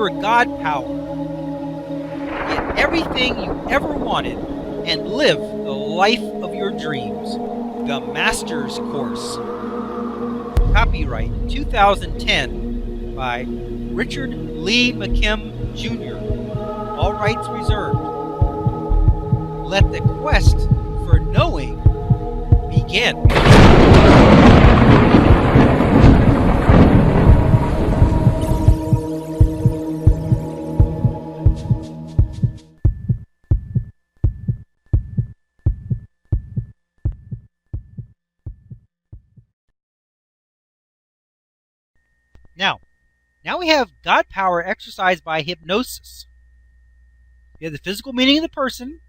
your God power. Get everything you ever wanted and live the life of your dreams. The Master's Course. Copyright 2010 by Richard Lee McKim Jr. All rights reserved. Let the quest for knowing begin. Now we have God power exercised by hypnosis. You have the physical meaning of the person.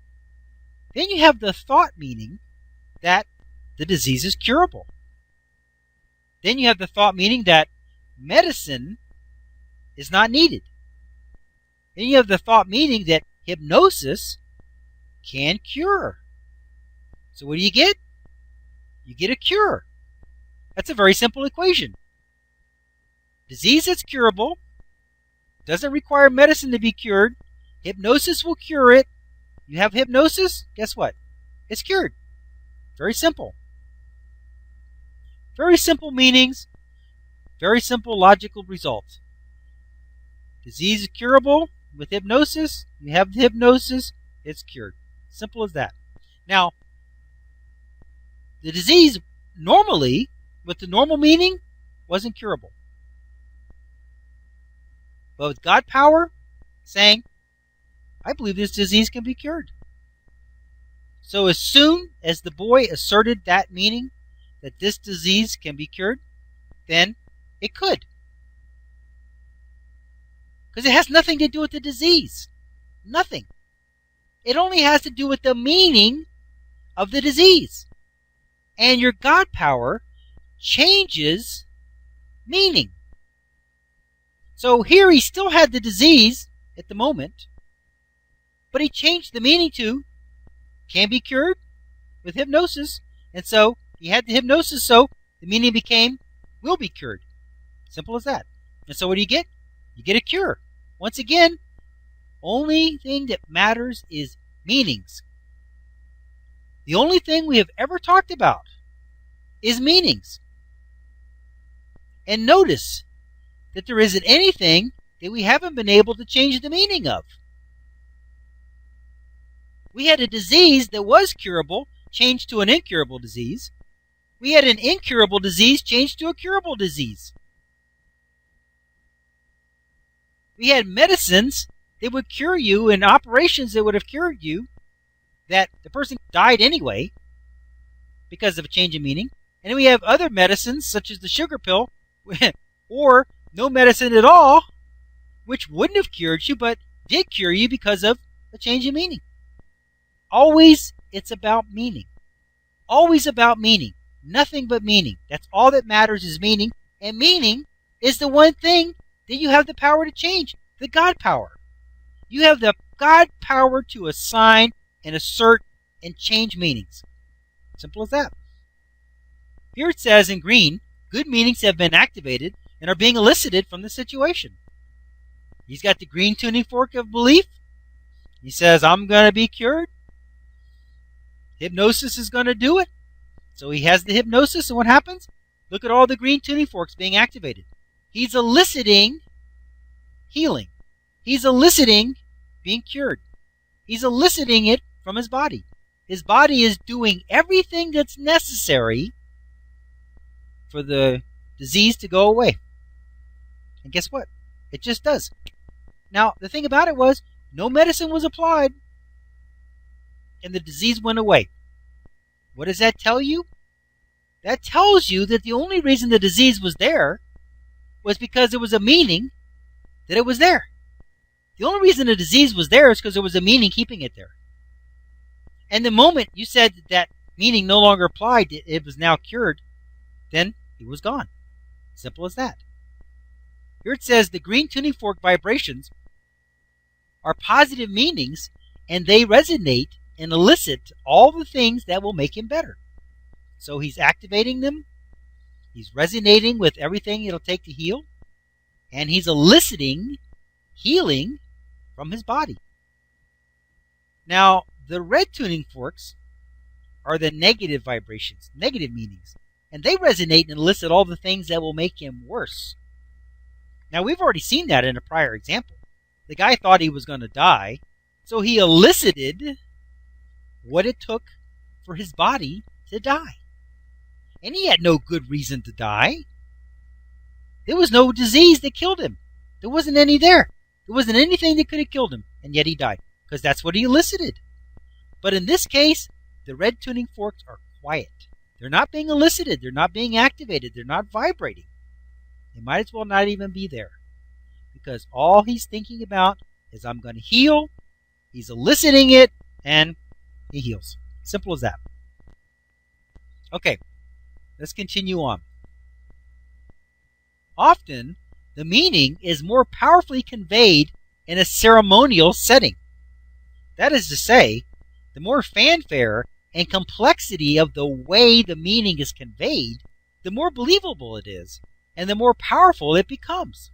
Then you have the thought meaning that the disease is curable. Then you have the thought meaning that medicine is not needed. Then you have the thought meaning that hypnosis can cure. So what do you get? You get a cure. That's a very simple equation. Disease that's curable, doesn't require medicine to be cured. Hypnosis will cure it. You have hypnosis, guess what? It's cured. Very simple. Very simple meanings, very simple logical results. Disease is curable with hypnosis. You have the hypnosis, it's cured. Simple as that. Now, the disease normally, with the normal meaning, wasn't curable. But with God power, saying, I believe this disease can be cured. So as soon as the boy asserted that meaning, that this disease can be cured, then it could. Because it has nothing to do with the disease. Nothing. It only has to do with the meaning of the disease. And your God power changes meaning. So here he still had the disease at the moment, but he changed the meaning to can be cured with hypnosis. And so he had the hypnosis, so the meaning became will be cured. Simple as that. And so what do you get? You get a cure. Once again, only thing that matters is meanings. The only thing we have ever talked about is meanings. And notice that there isn't anything that we haven't been able to change the meaning of. We had a disease that was curable, changed to an incurable disease. We had an incurable disease changed to a curable disease. We had medicines that would cure you and operations that would have cured you that the person died anyway because of a change in meaning. And then we have other medicines such as the sugar pill or no medicine at all, which wouldn't have cured you, but did cure you because of a change in meaning. Always, it's about meaning. Always about meaning. Nothing but meaning. That's all that matters is meaning. And meaning is the one thing that you have the power to change. The God power. You have the God power to assign and assert and change meanings. Simple as that. Here it says in green, good meanings have been activated and are being elicited from the situation. He's got the green tuning fork of belief. He says, I'm going to be cured. Hypnosis is going to do it. So he has the hypnosis, and what happens? Look at all the green tuning forks being activated. He's eliciting healing. He's eliciting being cured. He's eliciting it from his body. His body is doing everything that's necessary for the disease to go away. And guess what? It just does. Now, the thing about it was, no medicine was applied, and the disease went away. What does that tell you? That tells you that the only reason the disease was there was because there was a meaning that it was there. The only reason the disease was there is because there was a meaning keeping it there. And the moment you said that meaning no longer applied, it was now cured, then it was gone. Simple as that. Here it says the green tuning fork vibrations are positive meanings, and they resonate and elicit all the things that will make him better. So he's activating them, he's resonating with everything it'll take to heal, and he's eliciting healing from his body. Now, the red tuning forks are the negative vibrations, negative meanings, and they resonate and elicit all the things that will make him worse. Now, we've already seen that in a prior example. The guy thought he was going to die, so he elicited what it took for his body to die. And he had no good reason to die. There was no disease that killed him. There wasn't any there. There wasn't anything that could have killed him, and yet he died, because that's what he elicited. But in this case, the red tuning forks are quiet. They're not being elicited. They're not being activated. They're not vibrating. They might as well not even be there, because all he's thinking about is, I'm going to heal. He's eliciting it, and he heals. Simple as that. Okay, let's continue on. Often, the meaning is more powerfully conveyed in a ceremonial setting. That is to say, the more fanfare and complexity of the way the meaning is conveyed, the more believable it is, and the more powerful it becomes.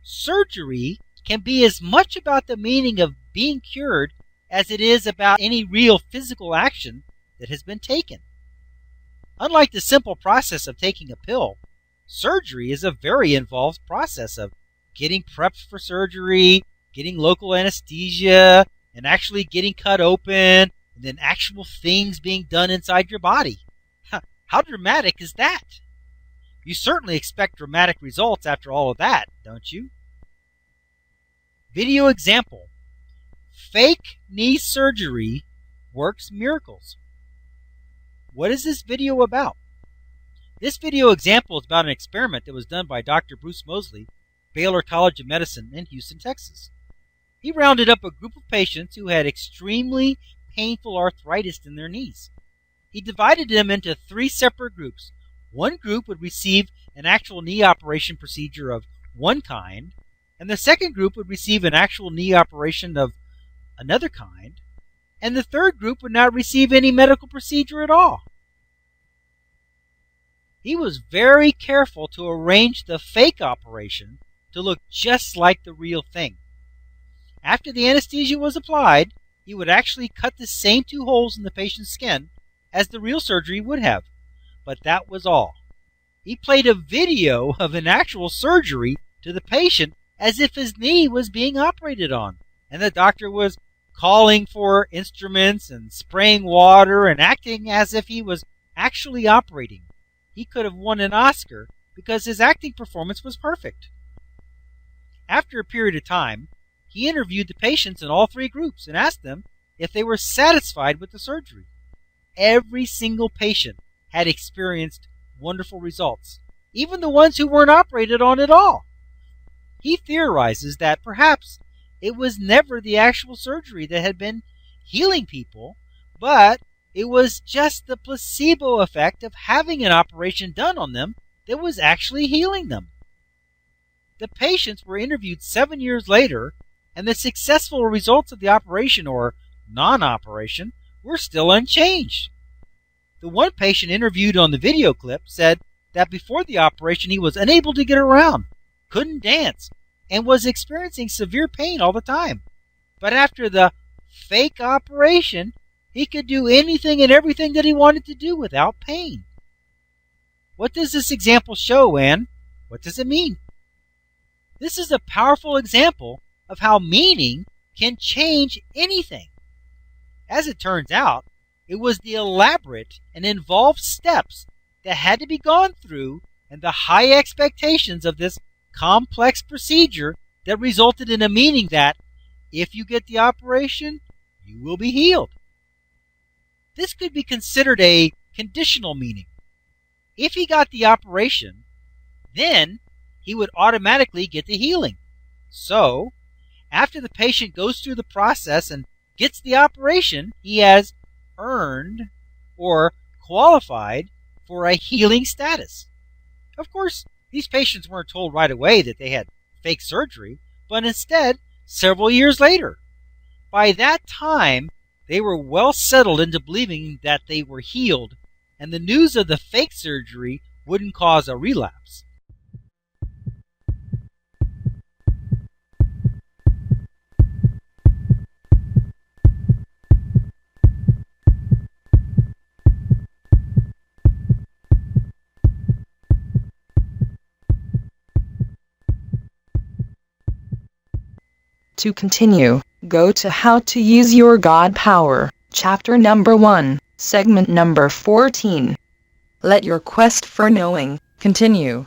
Surgery can be as much about the meaning of being cured as it is about any real physical action that has been taken. Unlike the simple process of taking a pill, surgery is a very involved process of getting prepped for surgery, getting local anesthesia, and actually getting cut open, and then actual things being done inside your body. How dramatic is that? You certainly expect dramatic results after all of that, don't you? Video example. Fake knee surgery works miracles. What is this video about? This video example is about an experiment that was done by Dr. Bruce Moseley, Baylor College of Medicine in Houston, Texas. He rounded up a group of patients who had extremely painful arthritis in their knees. He divided them into 3 separate groups. One group would receive an actual knee operation procedure of one kind, and the second group would receive an actual knee operation of another kind, and the third group would not receive any medical procedure at all. He was very careful to arrange the fake operation to look just like the real thing. After the anesthesia was applied, he would actually cut the same 2 holes in the patient's skin as the real surgery would have. But that was all. He played a video of an actual surgery to the patient as if his knee was being operated on, and the doctor was calling for instruments and spraying water and acting as if he was actually operating. He could have won an Oscar because his acting performance was perfect. After a period of time, he interviewed the patients in all 3 groups and asked them if they were satisfied with the surgery. Every single patient had experienced wonderful results, even the ones who weren't operated on at all. He theorizes that perhaps it was never the actual surgery that had been healing people, but it was just the placebo effect of having an operation done on them that was actually healing them. The patients were interviewed 7 years later, and the successful results of the operation or non-operation were still unchanged. The one patient interviewed on the video clip said that before the operation he was unable to get around, couldn't dance, and was experiencing severe pain all the time. But after the fake operation, he could do anything and everything that he wanted to do without pain. What does this example show, and what does it mean? This is a powerful example of how meaning can change anything. As it turns out, it was the elaborate and involved steps that had to be gone through and the high expectations of this complex procedure that resulted in a meaning that, if you get the operation, you will be healed. This could be considered a conditional meaning. If he got the operation, then he would automatically get the healing. So, after the patient goes through the process and gets the operation, he has earned or qualified for a healing status. Of course, these patients weren't told right away that they had fake surgery, but instead several years later. By that time, they were well settled into believing that they were healed, and the news of the fake surgery wouldn't cause a relapse. To continue, go to How to Use Your God Power, Chapter number 1, Segment number 14. Let your quest for knowing continue.